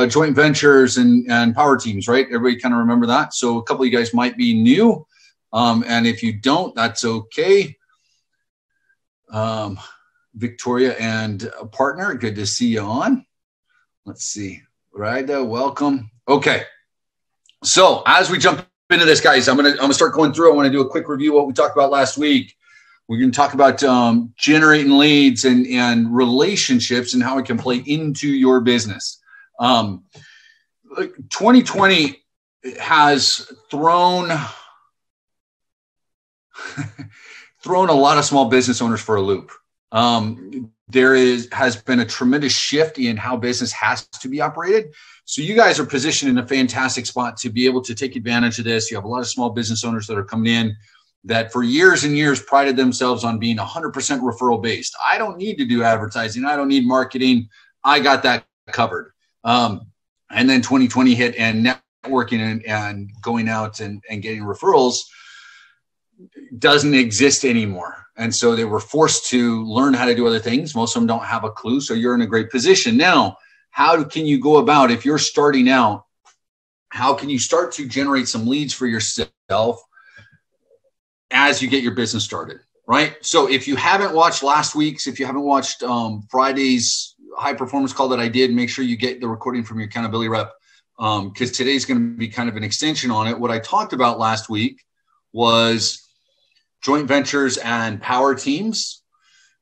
joint ventures and power teams, right? Everybody kind of remember that. So a couple of you guys might be new. And if you don't, that's okay. Victoria and a partner, good to see you on. Let's see. Rida, welcome. Okay. So as we jump into this, guys, I'm gonna start going through. I want to do a quick review of what we talked about last week. We're going to talk about generating leads and relationships and how it can play into your business. 2020 has thrown a lot of small business owners for a loop. There has been a tremendous shift in how business has to be operated. So you guys are positioned in a fantastic spot to be able to take advantage of this. You have a lot of small business owners that are coming in that for years and years prided themselves on being 100% referral based. I don't need to do advertising. I don't need marketing. I got that covered. And then 2020 hit, and networking and going out and getting referrals doesn't exist anymore. And so they were forced to learn how to do other things. Most of them don't have a clue. So you're in a great position. Now, how can you go about, if you're starting out, how can you start to generate some leads for yourself as you get your business started, right? So if you haven't watched last week's, if you haven't watched Friday's high performance call that I did, make sure you get the recording from your accountability rep, because today's going to be kind of an extension on it. What I talked about last week was joint ventures and power teams.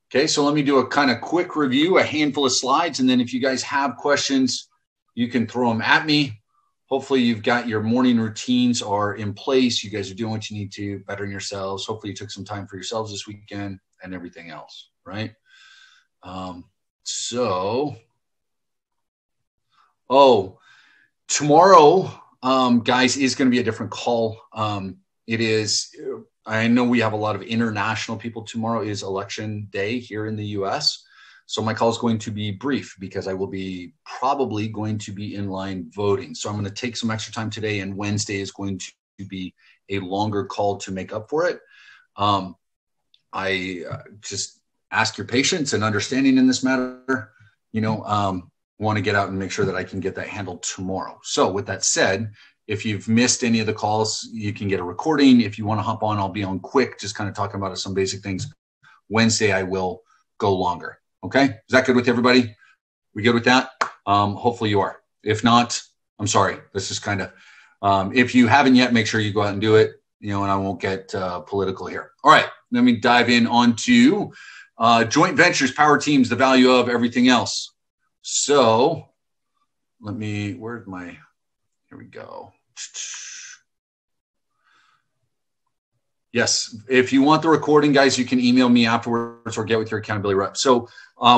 Okay, so let me do a kind of quick review, a handful of slides, and then if you guys have questions, you can throw them at me. Hopefully you've got your morning routines are in place. You guys are doing what you need to, bettering yourselves. Hopefully you took some time for yourselves this weekend and everything else, right? Tomorrow, guys, is going to be a different call. It is, I know we have a lot of international people. Tomorrow is election day here in the US. So my call is going to be brief because I will be probably going to be in line voting. So I'm going to take some extra time today, and Wednesday is going to be a longer call to make up for it. I just ask your patience and understanding in this matter. Want to get out and make sure that I can get that handled tomorrow. So with that said, if you've missed any of the calls, you can get a recording. If you want to hop on, I'll be on quick, just kind of talking about some basic things. Wednesday, I will go longer. Okay. Is that good with everybody? We good with that? Hopefully you are. If not, I'm sorry. This is kind of, if you haven't yet, make sure you go out and do it, and I won't get political here. All right. Let me dive in onto joint ventures, power teams, the value of everything else. So here we go. Yes. If you want the recording, guys, you can email me afterwards or get with your accountability rep. So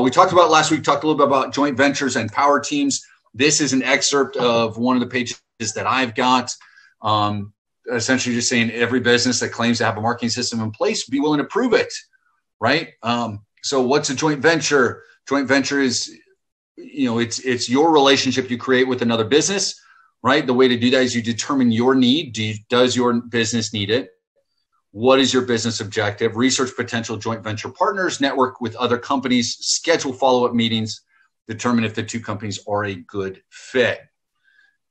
we talked about last week, talked a little bit about joint ventures and power teams. This is an excerpt of one of the pages that I've got. Essentially just saying every business that claims to have a marketing system in place, be willing to prove it, right? So what's a joint venture? Joint venture is, it's your relationship you create with another business, right? The way to do that is you determine your need. Does your business need it? What is your business objective? Research potential joint venture partners, network with other companies, schedule follow-up meetings, determine if the two companies are a good fit.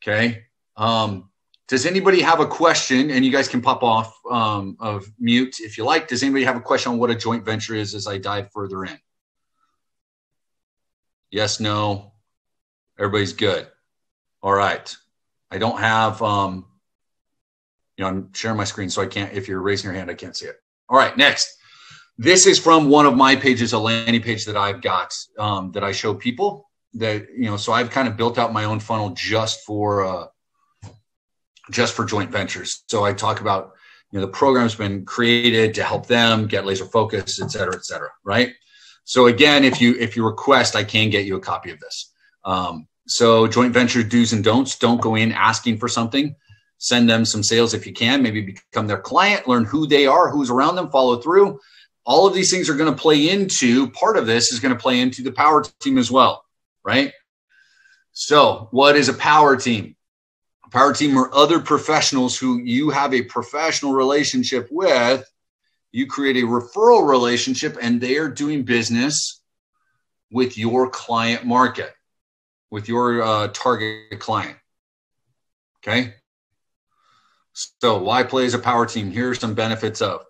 Okay. Does anybody have a question? And you guys can pop off of mute if you like. Does anybody have a question on what a joint venture is as I dive further in? Yes, no. Everybody's good. All right. I don't have, I'm sharing my screen, so I can't, if you're raising your hand, I can't see it. All right, next. This is from one of my pages, a landing page that I've got that I show people that, so I've kind of built out my own funnel just for joint ventures. So I talk about, the program's been created to help them get laser focus, et cetera, right? So again, if you request, I can get you a copy of this. So joint venture do's and don'ts. Don't go in asking for something. Send them some sales if you can. Maybe become their client, learn who they are, who's around them, follow through. All of these things are going to play into, part of this is going to play into the power team as well, right? So what is a power team? A power team are other professionals who you have a professional relationship with. You create a referral relationship and they are doing business with your client market. with your target client. Okay. So why play as a power team? Here are some benefits of.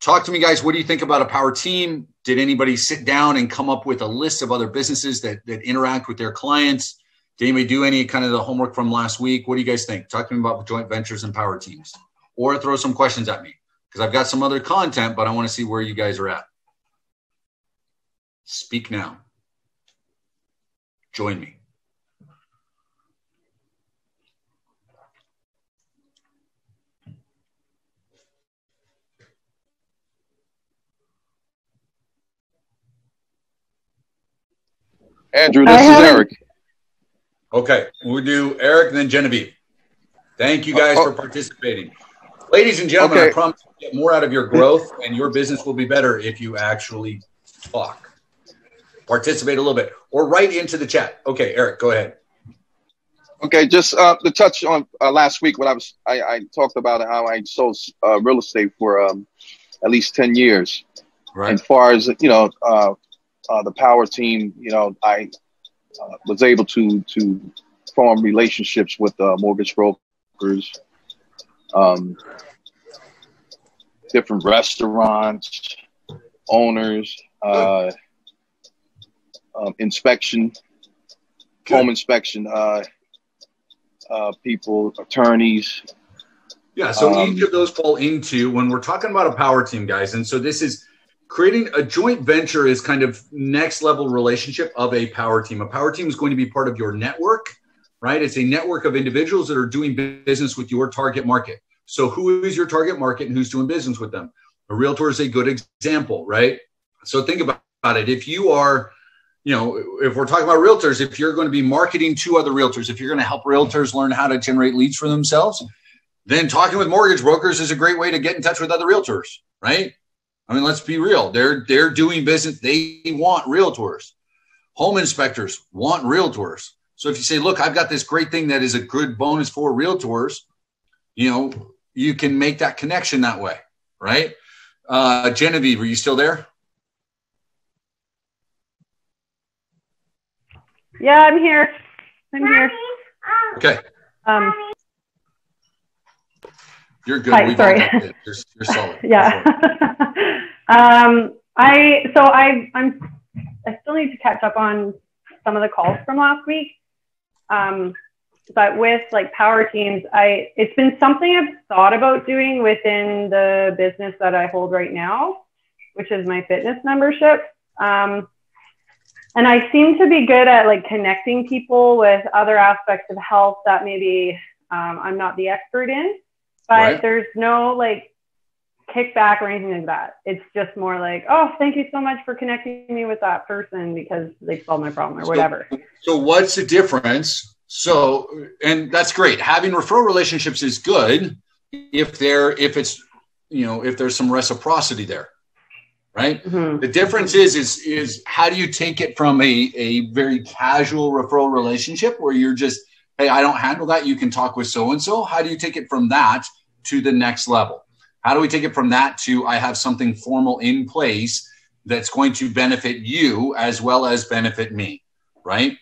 Talk to me, guys. What do you think about a power team? Did anybody sit down and come up with a list of other businesses that interact with their clients? Did anybody do any kind of the homework from last week? What do you guys think? Talk to me about joint ventures and power teams. Or throw some questions at me, because I've got some other content, but I want to see where you guys are at. Speak now. Join me. Andrew, this is Eric. Okay, we'll do Eric and then Genevieve. Thank you guys for participating. Ladies and gentlemen, I promise to get more out of your growth, and your business will be better if you actually talk. Participate a little bit or write into the chat. Okay, Eric, go ahead. Okay, just to touch on last week when I talked about how I sold real estate for at least 10 years. Right. As far as, the power team, I was able to form relationships with mortgage brokers, different restaurants, owners, inspection, home inspection, people, attorneys. Yeah, so each of those fall into when we're talking about a power team, guys. And so this is creating a joint venture is kind of next level relationship of a power team. A power team is going to be part of your network, right? It's a network of individuals that are doing business with your target market. So who is your target market and who's doing business with them? A realtor is a good example, right? So think about it. If you are, if we're talking about realtors, if you're going to be marketing to other realtors, if you're going to help realtors learn how to generate leads for themselves, then talking with mortgage brokers is a great way to get in touch with other realtors, right? I mean, let's be real. They're doing business. They want realtors. Home inspectors want realtors. So if you say, look, I've got this great thing that is a good bonus for realtors, you can make that connection that way, right? Genevieve, are you still there? Yeah, I'm here. Okay. You're good. Hi, sorry. You're solid. Yeah. I still need to catch up on some of the calls from last week. But with like power teams, it's been something I've thought about doing within the business that I hold right now, which is my fitness membership. And I seem to be good at like connecting people with other aspects of health that maybe I'm not the expert in, but right. There's no like kickback or anything like that. It's just more like, oh, thank you so much for connecting me with that person because they solved my problem or whatever. So what's the difference? So, and that's great. Having referral relationships is good if there's some reciprocity there, right? Mm-hmm. The difference is how do you take it from a very casual referral relationship where you're just, hey, I don't handle that. You can talk with so-and-so. How do you take it from that to the next level? How do we take it from that to I have something formal in place that's going to benefit you as well as benefit me, right?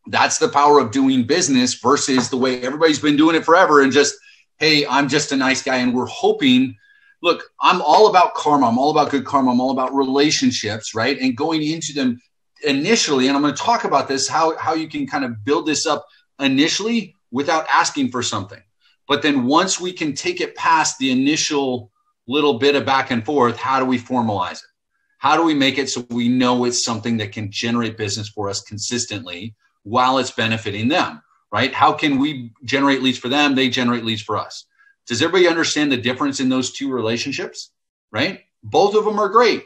That's the power of doing business versus the way everybody's been doing it forever and just, hey, I'm just a nice guy. And we're hoping, look, I'm all about karma. I'm all about good karma. I'm all about relationships, right? And going into them initially, and I'm going to talk about this, how you can kind of build this up initially without asking for something. But then once we can take it past the initial little bit of back and forth, how do we formalize it? How do we make it so we know it's something that can generate business for us consistently while it's benefiting them, right? How can we generate leads for them? They generate leads for us. Does everybody understand the difference in those two relationships, right? Both of them are great,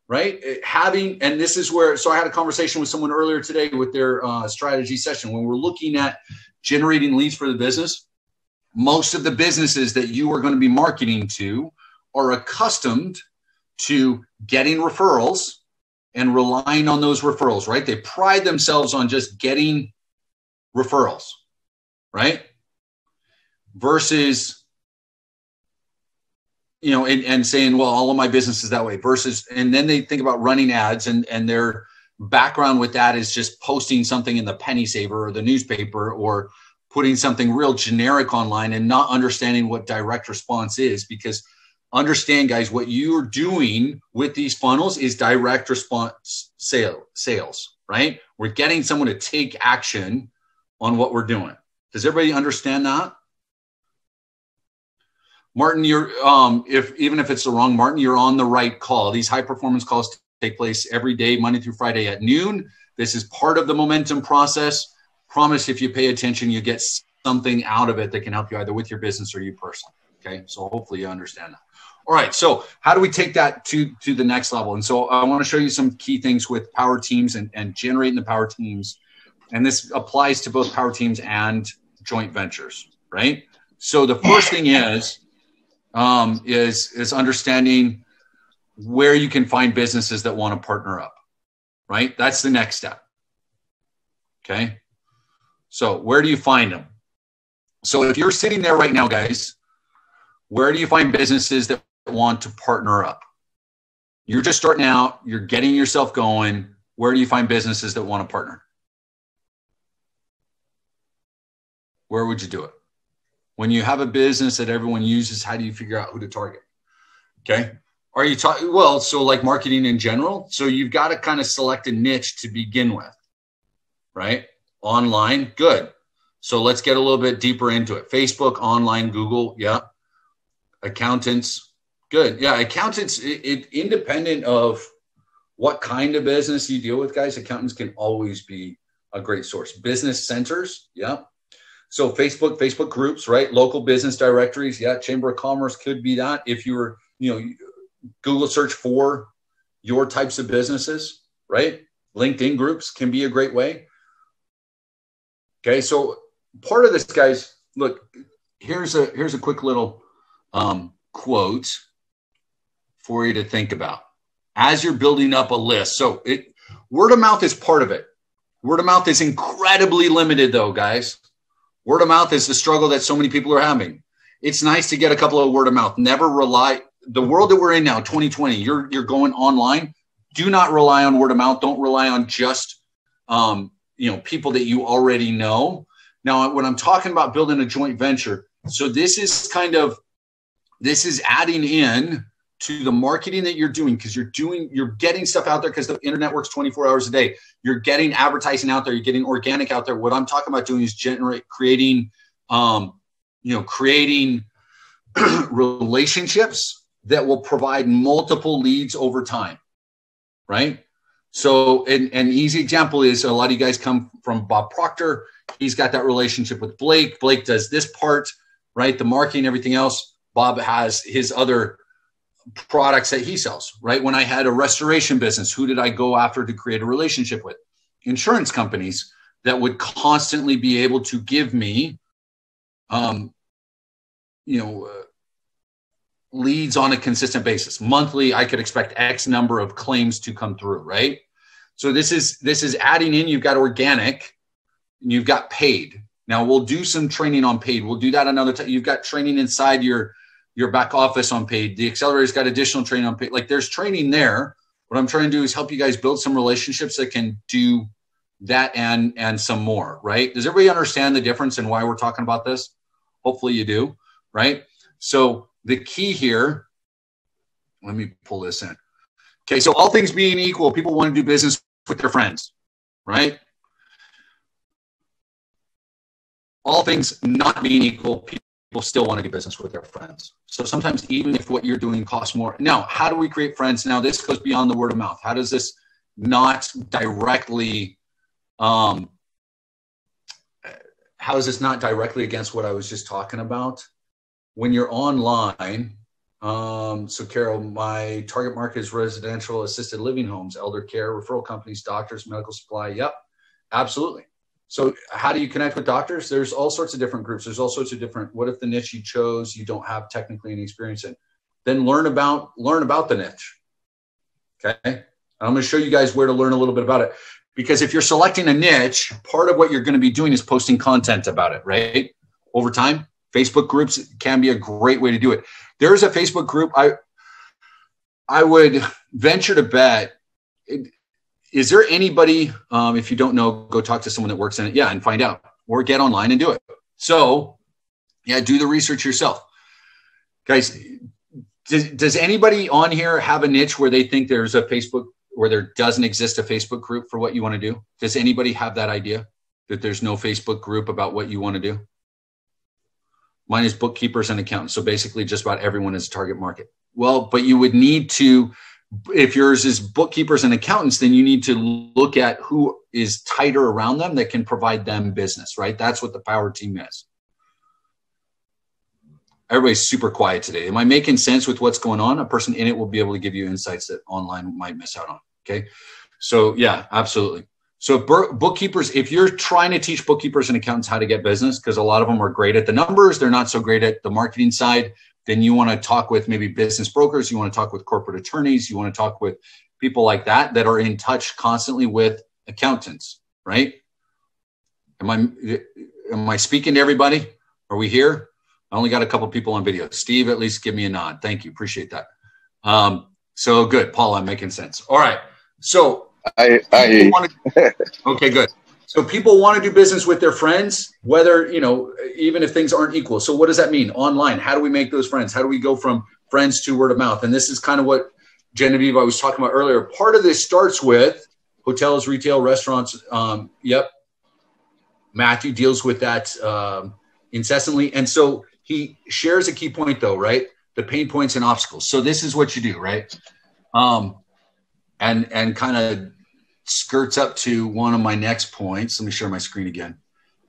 right? And this is where, so I had a conversation with someone earlier today with their strategy session. When we're looking at generating leads for the business, most of the businesses that you are going to be marketing to are accustomed to getting referrals and relying on those referrals, right? They pride themselves on just getting referrals, right? Versus, and saying, well, all of my business is that way versus, and then they think about running ads and they're background with that is just posting something in the penny saver or the newspaper or putting something real generic online and not understanding what direct response is. Because understand, guys, what you're doing with these funnels is direct response sales, right? We're getting someone to take action on what we're doing. Does everybody understand that? Martin, you're even if it's the wrong Martin, you're on the right call. These high performance calls take place every day, Monday through Friday at noon. This is part of the momentum process. Promise if you pay attention, you get something out of it that can help you either with your business or you personally. Okay, so hopefully you understand that. All right, so how do we take that to the next level? And so I want to show you some key things with power teams and generating the power teams. And this applies to both power teams and joint ventures, right? So the first thing is understanding where you can find businesses that want to partner up, right? That's the next step. Okay. So where do you find them? So if you're sitting there right now, guys, where do you find businesses that want to partner up? You're just starting out, you're getting yourself going. Where do you find businesses that want to partner? Where would you do it? When you have a business that everyone uses, how do you figure out who to target? Okay. Are you talking, well, so like marketing in general. So you've got to kind of select a niche to begin with, right? Online, good. So let's get a little bit deeper into it. Facebook, online, Google, yeah. Accountants, good. Yeah, accountants, independent of what kind of business you deal with, guys, accountants can always be a great source. Business centers, yeah. So Facebook groups, right? Local business directories, yeah. Chamber of Commerce could be that. If you were, Google search for your types of businesses, right? LinkedIn groups can be a great way. Okay, so part of this, guys, look, here's a quick little quote for you to think about as you're building up a list. So word of mouth is part of it. Word of mouth is incredibly limited, though, guys. Word of mouth is the struggle that so many people are having. It's nice to get a couple of word of mouth. Never rely. The world that we're in now, 2020, you're going online. Do not rely on word of mouth. Don't rely on just people that you already know. Now, when I'm talking about building a joint venture, so this is adding in to the marketing that you're doing, because you're getting stuff out there because the internet works 24 hours a day. You're getting advertising out there. You're getting organic out there. What I'm talking about doing is creating relationships that will provide multiple leads over time, right? So an easy example is a lot of you guys come from Bob Proctor. He's got that relationship with Blake. Blake does this part, right? The marketing, everything else. Bob has his other products that he sells, right? When I had a restoration business, who did I go after to create a relationship with? Insurance companies that would constantly be able to give me, leads on a consistent basis. Monthly, I could expect X number of claims to come through, right? So this is adding in. You've got organic and you've got paid. Now we'll do some training on paid. We'll do that another time. You've got training inside your back office on paid. The accelerator's got additional training on paid. Like there's training there. What I'm trying to do is help you guys build some relationships that can do that and some more, right? Does everybody understand the difference and why we're talking about this? Hopefully you do, right? So the key here, let me pull this in. Okay, so all things being equal, people want to do business with their friends, right? All things not being equal, people still want to do business with their friends. So sometimes even if what you're doing costs more. Now, how do we create friends? Now, this goes beyond the word of mouth. How does this not directly, how is this not directly against what I was just talking about? When you're online, so Carol, my target market is residential assisted living homes, elder care, referral companies, doctors, medical supply. Yep, absolutely. So how do you connect with doctors? There's all sorts of different groups. There's all sorts of different, what if the niche you chose, you don't have technically any experience in? Then learn about the niche. Okay. And I'm going to show you guys where to learn a little bit about it. Because if you're selecting a niche, part of what you're going to be doing is posting content about it, right? Over time. Facebook groups can be a great way to do it. There's a Facebook group. I would venture to bet is there anybody, if you don't know, go talk to someone that works in it, and find out, or get online and do it. So do the research yourself. Guys, does anybody on here have a niche where they think there's a Facebook, where there doesn't exist a Facebook group for what you want to do? Does anybody have that idea that there's no Facebook group about what you want to do? Mine is bookkeepers and accountants. So basically just about everyone is a target market. Well, but you would need to, if yours is bookkeepers and accountants, then you need to look at who is tighter around them that can provide them business, right? That's what the power team is. Everybody's super quiet today. Am I making sense with what's going on? A person in it will be able to give you insights that online might miss out on. Okay. So yeah, absolutely. So bookkeepers, if you're trying to teach bookkeepers and accountants how to get business, because a lot of them are great at the numbers, they're not so great at the marketing side, then you want to talk with maybe business brokers. You want to talk with corporate attorneys. You want to talk with people like that are in touch constantly with accountants, right? Am I speaking to everybody? Are we here? I only got a couple people on video. Steve, at least give me a nod. Thank you. Appreciate that. So good. Paul, I'm making sense. All right. So okay, good. So people want to do business with their friends, whether, even if things aren't equal. So what does that mean? Online, how do we make those friends? How do we go from friends to word of mouth? And this is kind of what Genevieve, I was talking about earlier. Part of this starts with hotels, retail, restaurants. Matthew deals with that incessantly. And so he shares a key point though, right? The pain points and obstacles. So this is what you do, right? And kind of skirts up to one of my next points. Let me share my screen again.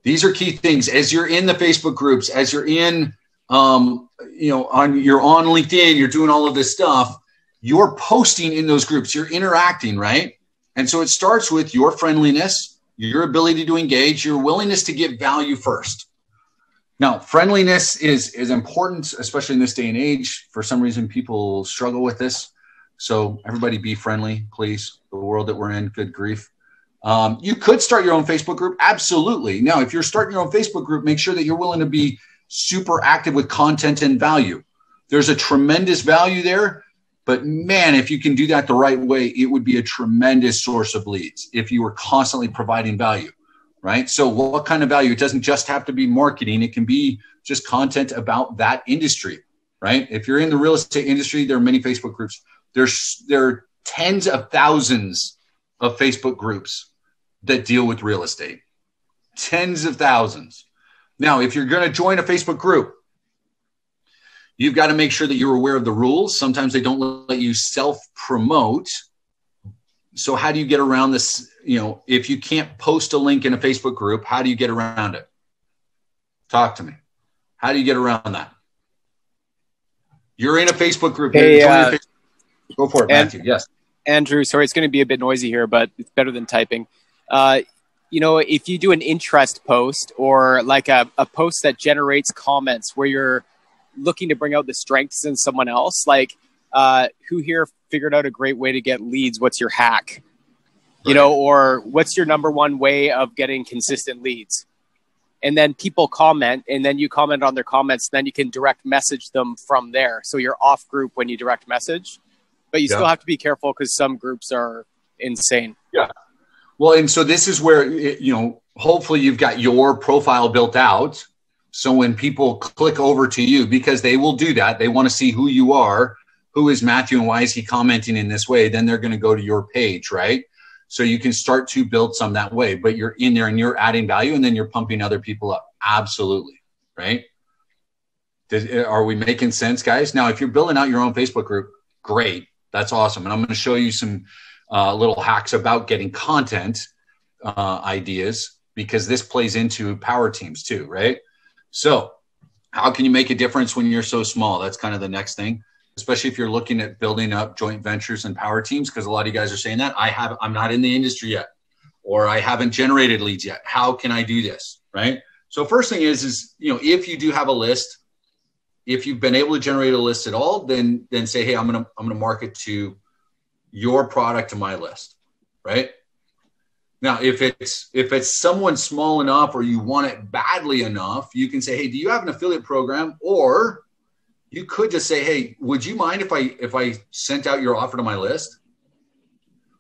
These are key things as you're in the Facebook groups, as you're in, you're on LinkedIn, you're doing all of this stuff, you're posting in those groups, you're interacting, right? And so it starts with your friendliness, your ability to engage, your willingness to give value first. Now, friendliness is important, especially in this day and age. For some reason, people struggle with this. So everybody be friendly, please. The world that we're in, good grief. You could start your own Facebook group. Absolutely. Now, if you're starting your own Facebook group, make sure that you're willing to be super active with content and value. There's a tremendous value there. But man, if you can do that the right way, it would be a tremendous source of leads if you were constantly providing value, right? So what kind of value? It doesn't just have to be marketing. It can be just content about that industry, right? If you're in the real estate industry, there are many Facebook groups. There are tens of thousands of Facebook groups that deal with real estate. Tens of thousands. Now, if you're going to join a Facebook group, you've got to make sure that you're aware of the rules. Sometimes they don't let you self-promote. So how do you get around this? If you can't post a link in a Facebook group, how do you get around it? Talk to me. How do you get around that? You're in a Facebook group. Hey, go for it, Matthew. Yes. Andrew, sorry, it's going to be a bit noisy here, but it's better than typing. If you do an interest post or like a post that generates comments where you're looking to bring out the strengths in someone else, like who here figured out a great way to get leads? What's your hack? Right. Or what's your number one way of getting consistent leads? And then people comment, and then you comment on their comments. Then you can direct message them from there. So you're off group when you direct message, but you still have to be careful because some groups are insane. Yeah. Well, and so this is where, hopefully you've got your profile built out. So when people click over to you, because they will do that, they want to see who you are, who is Matthew and why is he commenting in this way? Then they're going to go to your page, right? So you can start to build some that way, but you're in there and you're adding value and then you're pumping other people up. Absolutely. Right. Are we making sense, guys? Now, if you're building out your own Facebook group, great. That's awesome. And I'm going to show you some little hacks about getting content ideas, because this plays into power teams too, right? So how can you make a difference when you're so small? That's kind of the next thing, especially if you're looking at building up joint ventures and power teams, because a lot of you guys are saying that I'm not in the industry yet, or I haven't generated leads yet. How can I do this? Right. So first thing is, if you do have a list, if you've been able to generate a list at all, then say, hey, I'm going to market to your product to my list. Right. Now, if it's someone small enough or you want it badly enough, you can say, hey, do you have an affiliate program? Or you could just say, hey, would you mind if I sent out your offer to my list?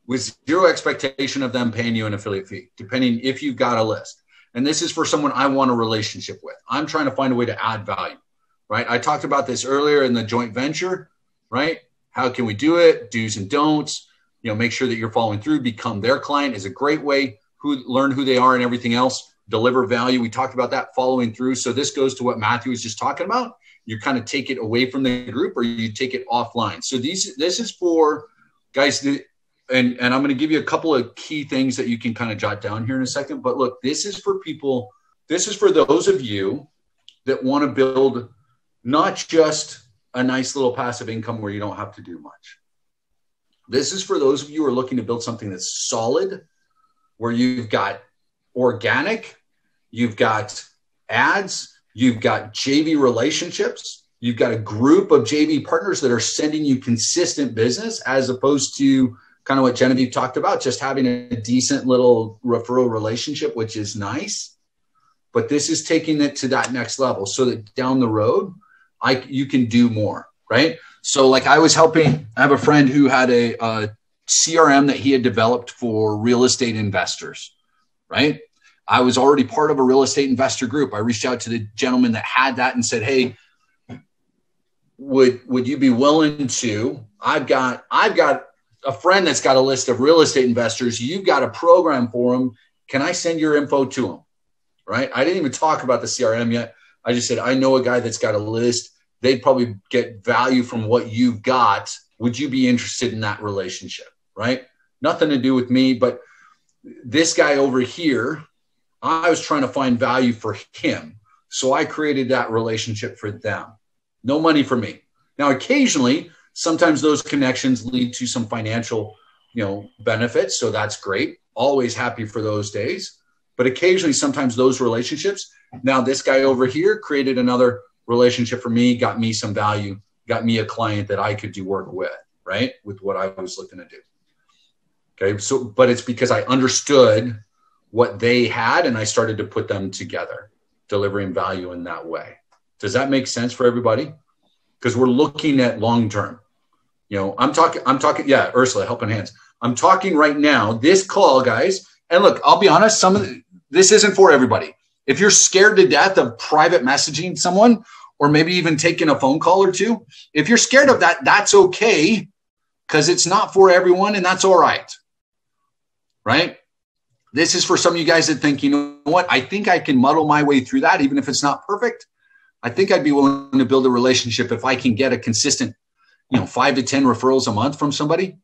with zero expectation of them paying you an affiliate fee, depending if you've got a list. And this is for someone I want a relationship with. I'm trying to find a way to add value, right? I talked about this earlier in the joint venture, right? How can we do it? Do's and don'ts, make sure that you're following through, become their client is a great way, learn who they are and everything else, deliver value. We talked about that, following through. So this goes to what Matthew was just talking about. You kind of take it away from the group or you take it offline. So this is for guys, and I'm going to give you a couple of key things that you can kind of jot down here in a second. But look, this is for people, this is for those of you that want to build not just a nice little passive income where you don't have to do much. This is for those of you who are looking to build something that's solid, where you've got organic, you've got ads, you've got JV relationships, you've got a group of JV partners that are sending you consistent business, as opposed to kind of what Genevieve talked about, just having a decent little referral relationship, which is nice. But this is taking it to that next level so that down the road, you can do more, right? So like I have a friend who had a CRM that he had developed for real estate investors, right? I was already part of a real estate investor group. I reached out to the gentleman that had that and said, hey, would you be willing to, I've got a friend that's got a list of real estate investors. You've got a program for them. Can I send your info to them? Right? I didn't even talk about the CRM yet. I just said, I know a guy that's got a list. They'd probably get value from what you've got. Would you be interested in that relationship? Right? Nothing to do with me, but this guy over here, I was trying to find value for him. So I created that relationship for them. No money for me. Now, occasionally, sometimes those connections lead to some financial, benefits. So that's great. Always happy for those days. But occasionally, sometimes those relationships. Now, this guy over here created another relationship for me, got me some value, got me a client that I could do work with, right? With what I was looking to do. Okay. So, but it's because I understood what they had and I started to put them together, delivering value in that way. Does that make sense for everybody? Because we're looking at long-term. I'm talking, yeah, Ursula, helping hands. I'm talking right now, this call, guys. And look, I'll be honest, this isn't for everybody. If you're scared to death of private messaging someone, or maybe even taking a phone call or two, if you're scared of that, that's okay, because it's not for everyone, and that's all right. Right? This is for some of you guys that think, you know what, I think I can muddle my way through that, even if it's not perfect. I think I'd be willing to build a relationship if I can get a consistent, 5 to 10 referrals a month from somebody,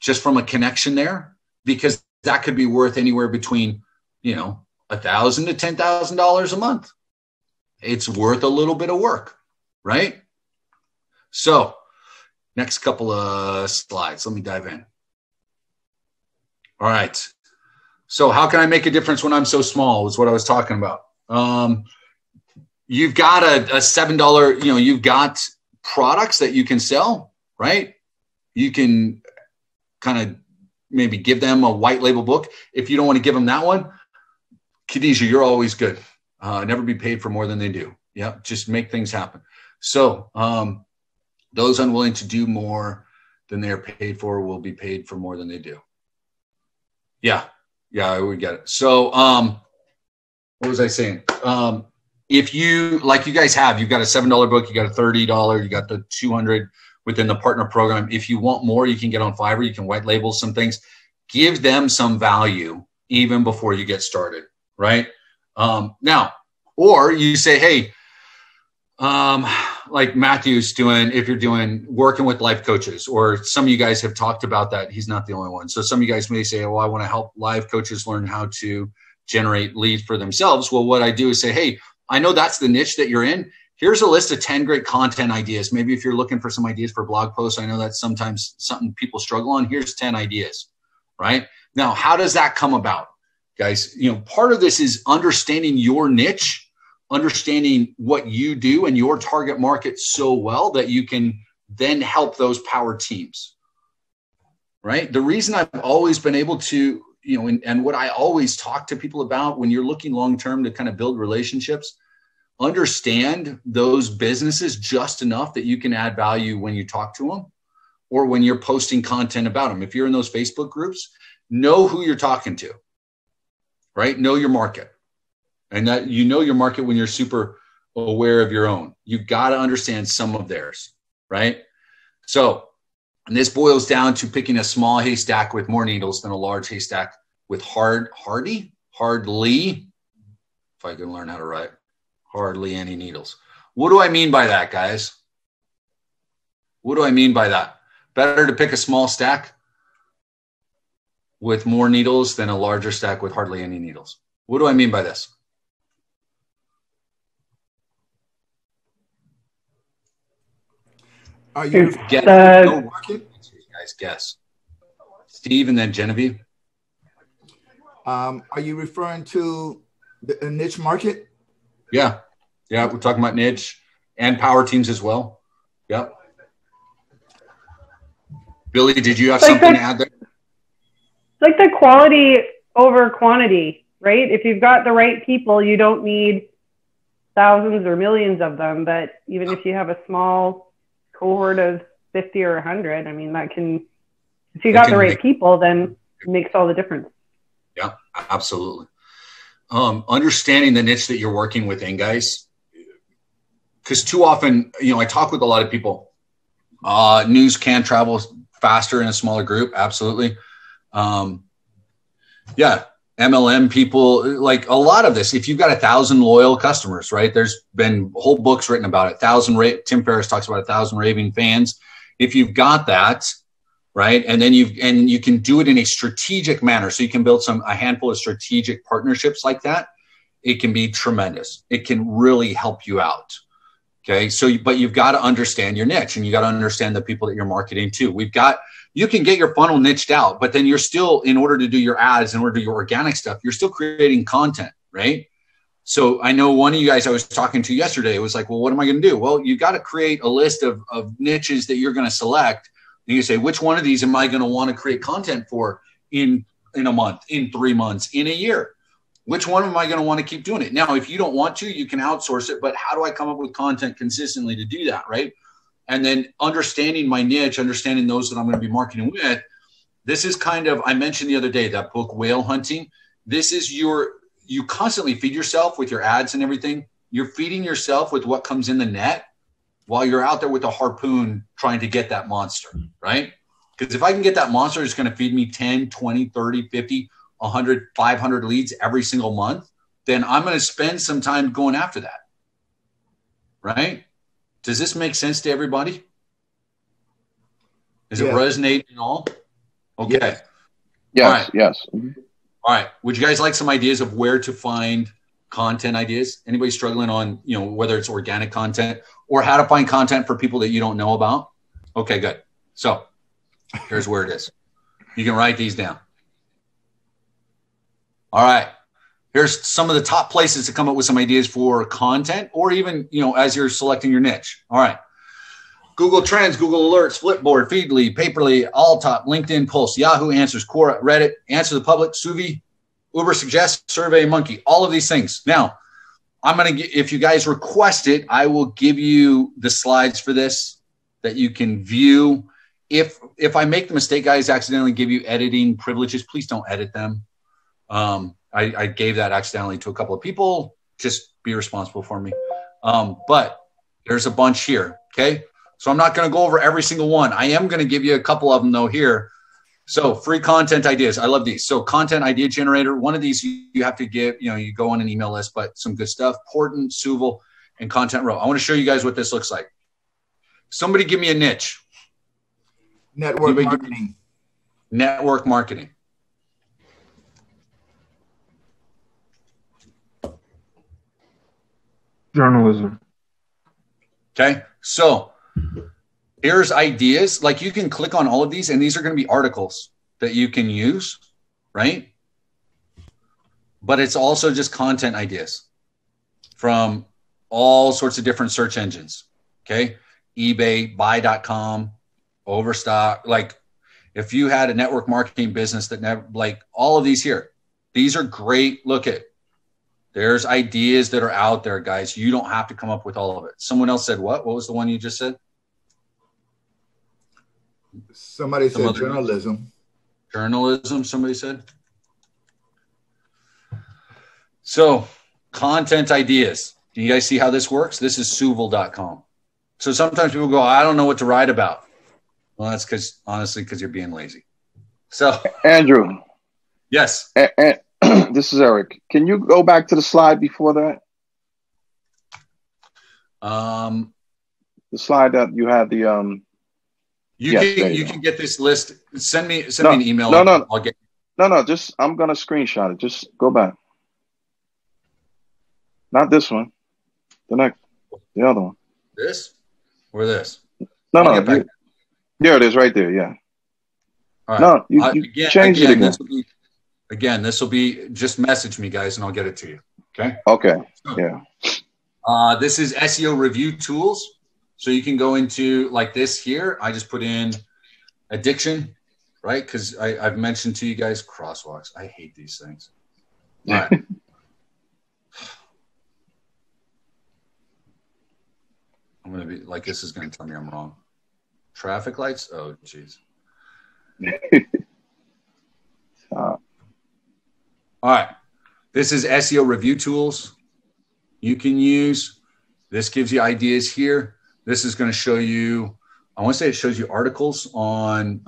just from a connection there, because that could be worth anywhere between, $1,000 to $10,000 a month. It's worth a little bit of work, right? So next couple of slides, let me dive in. All right. So how can I make a difference when I'm so small is what I was talking about. You've got a $7, you've got products that you can sell, right? You can kind of maybe give them a white label book. If you don't want to give them that one, Khadijah, you're always good. Never be paid for more than they do. Yeah, just make things happen. So those unwilling to do more than they are paid for will be paid for more than they do. Yeah, we get it. So what was I saying? If you, like you guys have, you've got a $7 book, you got a $30, you got the $200 within the partner program. If you want more, you can get on Fiverr, you can white label some things, give them some value even before you get started, right? Now, or you say, hey, like Matthew's doing, if you're doing working with life coaches, or some of you guys have talked about that. He's not the only one. So some of you guys may say, well, I want to help life coaches learn how to generate leads for themselves. Well, what I do is say, hey, I know that's the niche that you're in. Here's a list of 10 great content ideas. Maybe if you're looking for some ideas for blog posts, I know that's sometimes something people struggle on. Here's 10 ideas, right? Now, how does that come about? Guys, part of this is understanding your niche, understanding what you do and your target market so well that you can then help those power teams, right? The reason I've always been able to, and what I always talk to people about when you're looking long-term to kind of build relationships, understand those businesses just enough that you can add value when you talk to them, or when you're posting content about them. If you're in those Facebook groups, know who you're talking to, right? Know your market. And that you know your market when you're super aware of your own. You've got to understand some of theirs, right? So, and this boils down to picking a small haystack with more needles than a large haystack with hardly, if I can learn how to write, hardly any needles. What do I mean by that, guys? What do I mean by that? Better to pick a small stack with more needles than a larger stack with hardly any needles. What do I mean by this? Are you guys guess? Steve and then Genevieve. Are you referring to the niche market? Yeah. Yeah, we're talking about niche and power teams as well. Yep. Billy, did you have something to add there? Like the quality over quantity, right? If you've got the right people, you don't need thousands or millions of them. But even if you have a small cohort of 50 or 100, I mean, that can, if you got the right people, then it makes all the difference. Yeah, absolutely. Understanding the niche that you're working within, guys, because too often, I talk with a lot of people. News can travel faster in a smaller group. Absolutely. Yeah. MLM people, like a lot of this, if you've got 1,000 loyal customers, right? There's been whole books written about it. Tim Ferriss talks about 1,000 raving fans. If you've got that, right. And then you can do it in a strategic manner. So you can build a handful of strategic partnerships like that. It can be tremendous. It can really help you out. Okay. So, but you've got to understand your niche and you got to understand the people that you're marketing to. You can get your funnel niched out, but then you're still, in order to do your ads, in order to do your organic stuff, you're still creating content, right? So I know one of you guys I was talking to yesterday was like, well, what am I going to do? Well, you got to create a list of niches that you're going to select. And you say, which one of these am I going to want to create content for in a month, in 3 months, in a year? Which one am I going to want to keep doing it? Now, if you don't want to, you can outsource it, but how do I come up with content consistently to do that, right? And then understanding my niche, understanding those that I'm going to be marketing with. This is kind of, I mentioned the other day, that book, Whale Hunting. This is you constantly feed yourself with your ads and everything. You're feeding yourself with what comes in the net while you're out there with a harpoon trying to get that monster, right? Because if I can get that monster, it's going to feed me 10, 20, 30, 50, 100, 500 leads every single month, then I'm going to spend some time going after that, right? Does this make sense to everybody? Is it resonating all? Okay. Yes. All right. Yes. All right. Would you guys like some ideas of where to find content ideas? Anybody struggling on, whether it's organic content or how to find content for people that you don't know about? Okay, good. So here's where it is. You can write these down. All right. Here's some of the top places to come up with some ideas for content or even, as you're selecting your niche. All right. Google Trends, Google Alerts, Flipboard, Feedly, Paperly, Alltop, LinkedIn, Pulse, Yahoo Answers, Quora, Reddit, Answer the Public, Suvi, Uber Suggest, Survey Monkey, all of these things. Now, I'm going to, if you guys request it, I will give you the slides for this that you can view. If I make the mistake, guys, accidentally give you editing privileges, please don't edit them. I gave that accidentally to a couple of people. Just be responsible for me. But there's a bunch here. Okay. So I'm not going to go over every single one. I am going to give you a couple of them though here. So free content ideas. I love these. So content idea generator. One of these you have to give, you go on an email list, but some good stuff. Portent, Suval, and Content Row. I want to show you guys what this looks like. Somebody give me a niche. Network marketing. Network marketing. Journalism. Okay. So here's ideas. Like you can click on all of these and these are going to be articles that you can use, right? But it's also just content ideas from all sorts of different search engines. Okay. eBay, buy.com, Overstock. Like if you had a network marketing business that never, like all of these here, these are great. Look at, there's ideas that are out there, guys. You don't have to come up with all of it. Someone else said what? What was the one you just said? Somebody said journalism. Journalism, somebody said. So, content ideas. Do you guys see how this works? This is Suval.com. So sometimes people go, I don't know what to write about. Well, that's because you're being lazy. So, Andrew. Yes. This is Eric. Can you go back to the slide before that? The slide that you had the you can get this list. Send me an email. No. I'll get. No. Just I'm gonna screenshot it. Just go back. Not this one. The other one. This or this? No. There it is, right there. Yeah. All right. No, you change it again. This will be just message me, guys, and I'll get it to you. Okay. Okay. Yeah. This is SEO review tools. So you can go into like this here. I just put in addiction, right? Because I've mentioned to you guys crosswalks. I hate these things. All right. I'm going to be like, this is going to tell me I'm wrong. Traffic lights? Oh, geez. All right. This is SEO review tools you can use. This gives you ideas here. This is going to show you, I want to say it shows you articles on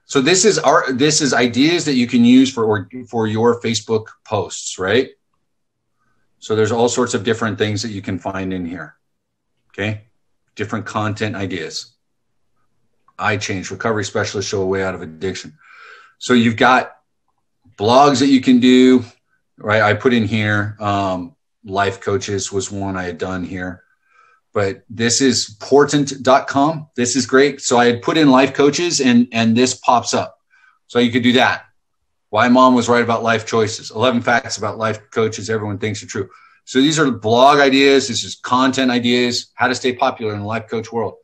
so this is ideas that you can use for your Facebook posts, right? So there's all sorts of different things that you can find in here. Okay? Different content ideas. iChange, recovery specialists show a way out of addiction. So you've got blogs that you can do, right? I put in here, life coaches was one I had done here. But this is portent.com. This is great. So I had put in life coaches and this pops up. So you could do that. Why Mom was right about life choices. 11 facts about life coaches everyone thinks are true. So these are blog ideas. This is content ideas, how to stay popular in the life coach world.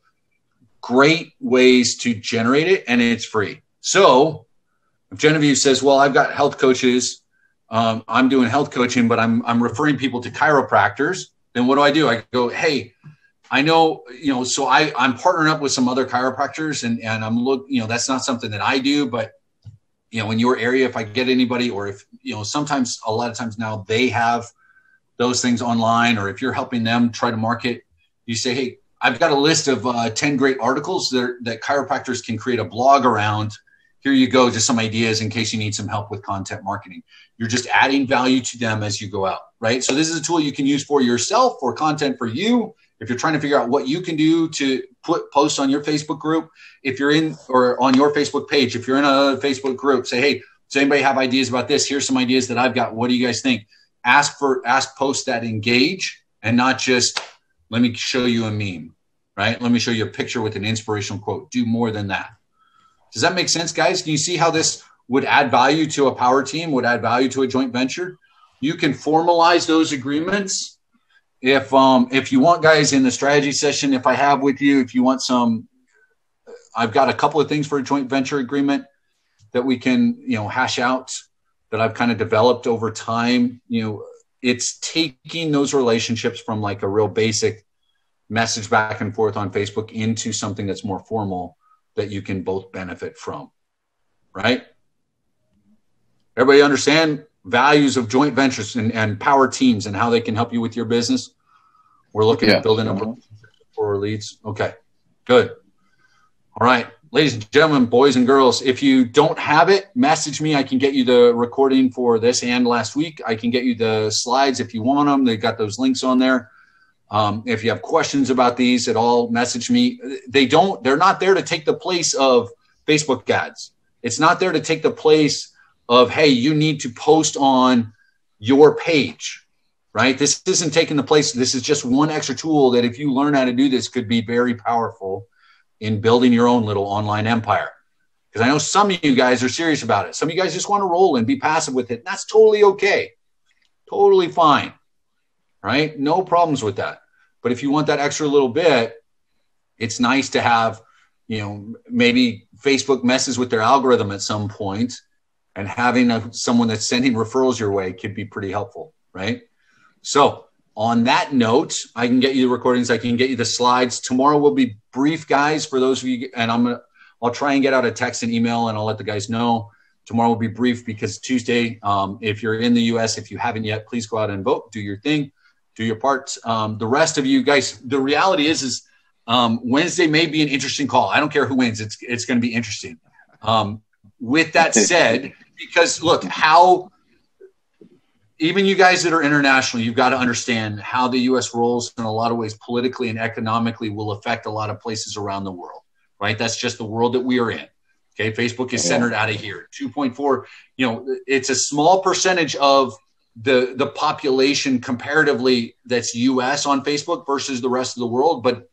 Great ways to generate it, and it's free. So if Genevieve says, well, I've got health coaches, I'm doing health coaching, but I'm referring people to chiropractors, then what do? I go, hey, I know, so I'm partnering up with some other chiropractors and I'm that's not something that I do, but in your area, if I get anybody, or if, sometimes a lot of times now they have those things online, or if you're helping them try to market, you say, hey, I've got a list of 10 great articles that chiropractors can create a blog around. Here you go. Just some ideas in case you need some help with content marketing. You're just adding value to them as you go out, right? So this is a tool you can use for yourself, for content for you. If you're trying to figure out what you can do to post on your Facebook group, if you're in, or on your Facebook page, if you're in a Facebook group, say, hey, does anybody have ideas about this? Here's some ideas that I've got. What do you guys think? Ask posts that engage, and not just, let me show you a meme, right? Let me show you a picture with an inspirational quote. Do more than that. Does that make sense, guys? Can you see how this would add value to a power team, would add value to a joint venture? You can formalize those agreements. If you want, guys, in the strategy session, if I have with you, if you want some, I've got a couple of things for a joint venture agreement that we can, hash out, that I've kind of developed over time. It's taking those relationships from like a real basic message back and forth on Facebook into something that's more formal that you can both benefit from, right? Everybody understand values of joint ventures and power teams and how they can help you with your business? We're looking at building up for leads. Okay, good. All right, ladies and gentlemen, boys and girls, if you don't have it, message me. I can get you the recording for this and last week. I can get you the slides if you want them. They've got those links on there. If you have questions about these at all, message me. They're not there to take the place of Facebook ads. It's not there to take the place of, hey, you need to post on your page, right? This isn't taking the place. This is just one extra tool that if you learn how to do this could be very powerful in building your own little online empire. Because I know some of you guys are serious about it. Some of you guys just want to roll and be passive with it. That's totally okay. Totally fine, right? No problems with that. But if you want that extra little bit, it's nice to have, maybe Facebook messes with their algorithm at some point, and having someone that's sending referrals your way could be pretty helpful, right? So on that note, I can get you the recordings. I can get you the slides. Tomorrow will be brief, guys, for those of you. And I'll try and get out a text and email, and I'll let the guys know. Tomorrow will be brief because Tuesday, if you're in the U.S., if you haven't yet, please go out and vote. Do your thing. Do your part. The rest of you guys, the reality is Wednesday may be an interesting call. I don't care who wins. It's going to be interesting. With that said, because look, how even you guys that are international, you've got to understand how the U.S. rolls in a lot of ways politically and economically will affect a lot of places around the world, right? That's just the world that we are in. Okay, Facebook is centered out of here. 2.4, it's a small percentage of the population comparatively that's U.S. on Facebook versus the rest of the world, but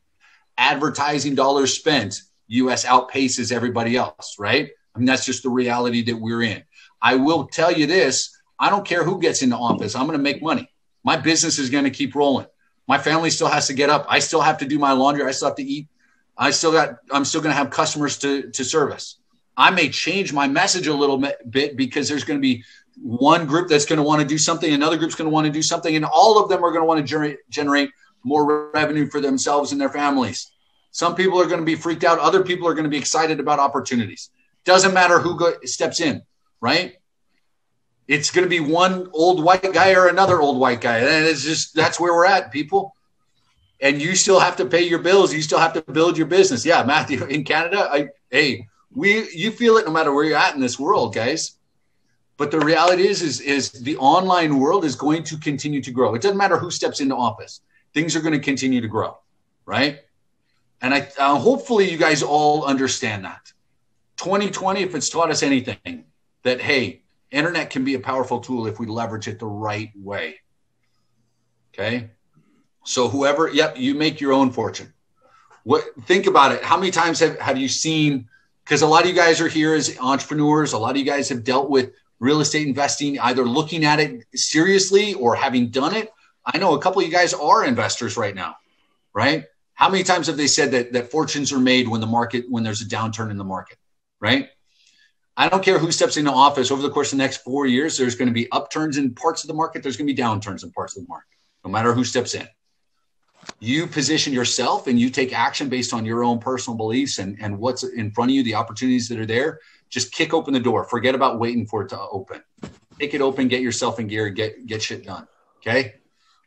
advertising dollars spent, U.S. outpaces everybody else, right? I mean, that's just the reality that we're in. I will tell you this. I don't care who gets into office. I'm going to make money. My business is going to keep rolling. My family still has to get up. I still have to do my laundry. I still have to eat. I'm still going to have customers to service. I may change my message a little bit because there's going to be one group that's going to want to do something. Another group's going to want to do something. And all of them are going to want to generate more revenue for themselves and their families. Some people are going to be freaked out. Other people are going to be excited about opportunities. Doesn't matter who steps in, right? It's going to be one old white guy or another old white guy. And it's just, that's where we're at, people. And you still have to pay your bills. You still have to build your business. Yeah, Matthew, in Canada, you feel it no matter where you're at in this world, guys. But the reality is the online world is going to continue to grow. It doesn't matter who steps into office. Things are going to continue to grow, right? And hopefully you guys all understand that. 2020, if it's taught us anything, that, hey, internet can be a powerful tool if we leverage it the right way. Okay? So whoever, you make your own fortune. Think about it. How many times have you seen, because a lot of you guys are here as entrepreneurs, a lot of you guys have dealt with real estate investing, either looking at it seriously or having done it. I know a couple of you guys are investors right now, right? How many times have they said that fortunes are made when there's a downturn in the market, right? I don't care who steps into office over the course of the next 4 years. There's going to be upturns in parts of the market. There's going to be downturns in parts of the market, no matter who steps in. You position yourself and you take action based on your own personal beliefs and what's in front of you, the opportunities that are there. Just kick open the door. Forget about waiting for it to open. Kick it open, get yourself in gear, get shit done. Okay?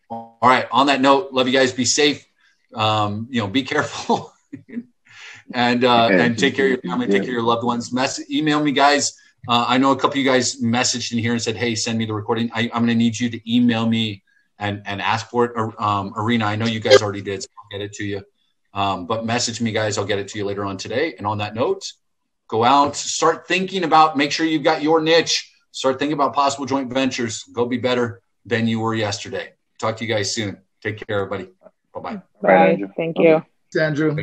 All right. On that note, love you guys. Be safe. Be careful. and take care of your family, take care of your loved ones. Email me, guys. I know a couple of you guys messaged in here and said, hey, send me the recording. I'm going to need you to email me and ask for it. Arena, I know you guys already did, so I'll get it to you. But message me, guys. I'll get it to you later on today. And on that note, go out, start thinking about, make sure you've got your niche. Start thinking about possible joint ventures. Go be better than you were yesterday. Talk to you guys soon. Take care, everybody. Bye-bye. Bye. Thank you. Thanks, Andrew.